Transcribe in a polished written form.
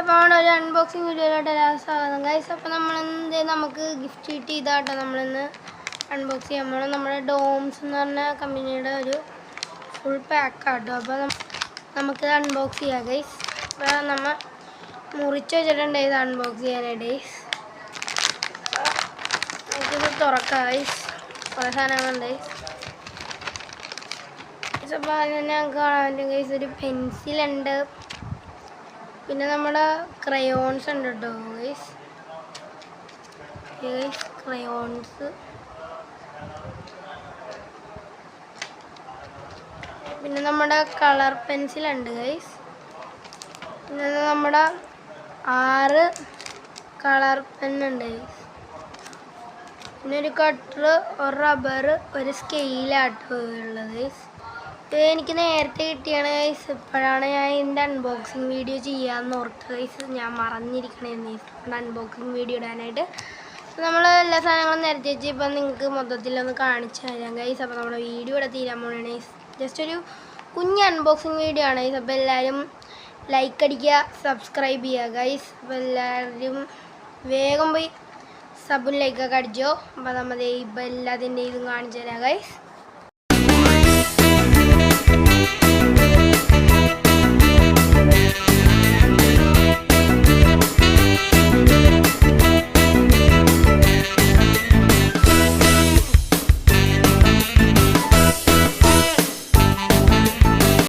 അപ്പോൾ അവിടെ ഒരു അൺബോക്സിങ് വീഡിയോയിലോട്ട് എല്ലാവരും സ്വാഗതം ഗൈസ്. അപ്പോൾ നമ്മളെന്ത് നമുക്ക് ഗിഫ്റ്റ് കിട്ടി ഇതാട്ടോ നമ്മളിന്ന് അൺബോക്സ് ചെയ്യാൻ പോകണം. നമ്മുടെ ഡോംസ് എന്ന് പറഞ്ഞ കമ്പനിയുടെ ഒരു ഫുൾ പാക്കാട്ടോ. അപ്പോൾ നമുക്കിത് അൺബോക്സ് ചെയ്യാം ഗൈസ്. അപ്പോൾ നമ്മൾ മുറിച്ച് വെച്ചിട്ടുണ്ട് ഇത് അൺബോക്സ് ചെയ്യാനായിട്ട് ഗൈസ്. നമുക്കിത് തുറക്കാം ഗൈസ്. കുറേ സാധനങ്ങളുണ്ട് ഗൈസ്. അപ്പോൾ അതിന് തന്നെ ഞങ്ങൾക്ക് കാണാൻ പറ്റും ഗൈസ്. ഒരു പെൻസിലുണ്ട്, പിന്നെ നമ്മുടെ ക്രയോൺസ് ഉണ്ട് കേട്ടോ ഗൈസ്. ക്രയോൺസ്, പിന്നെ നമ്മുടെ കളർ പെൻസിലുണ്ട് ഗൈസ്. പിന്നെ നമ്മുടെ 6 കളർ പെന്നുണ്ട് ഗൈസ്. പിന്നെ ഒരു കട്ടർ, ഒരു റബ്ബർ, ഒരു സ്കെയിലാട്ടോ ഉള്ളത് ഗൈസ്. ഇത് എനിക്ക് നേരത്തെ കിട്ടിയാണ് ഗൈസ്. ഇപ്പോഴാണ് ഞാൻ ഇതിൻ്റെ അൺബോക്സിങ് വീഡിയോ ചെയ്യാമെന്ന് ഓർത്ത് ഗൈസ്. ഞാൻ മറന്നിരിക്കണമായിരുന്നു ഈ അൺബോക്സിങ് വീഡിയോ ഇടാനായിട്ട്. നമ്മൾ എല്ലാ സാധനങ്ങളും നിരത്തി വെച്ച് ഇപ്പം നിങ്ങൾക്ക് മൊത്തത്തിലൊന്ന് കാണിച്ചു തരാം ഗൈസ്. അപ്പോൾ നമ്മുടെ വീഡിയോ ഇവിടെ തീരാൻ പോകണം ഗൈസ്. ജസ്റ്റ് ഒരു കുഞ്ഞ് അൺബോക്സിങ് വീഡിയോ ആണ് ഗൈസ്. അപ്പോൾ എല്ലാവരും ലൈക്ക് അടിക്കുക, സബ്സ്ക്രൈബ് ചെയ്യുക ഗൈസ്. അപ്പോൾ എല്ലാവരും വേഗം പോയി സബും ലൈക്കൊക്കെ അടിച്ചോ. അപ്പോൾ നമ്മൾ ഇപ്പോൾ എല്ലാത്തിൻ്റെ ഇതും കാണിച്ചു തരാം ഗൈസ്.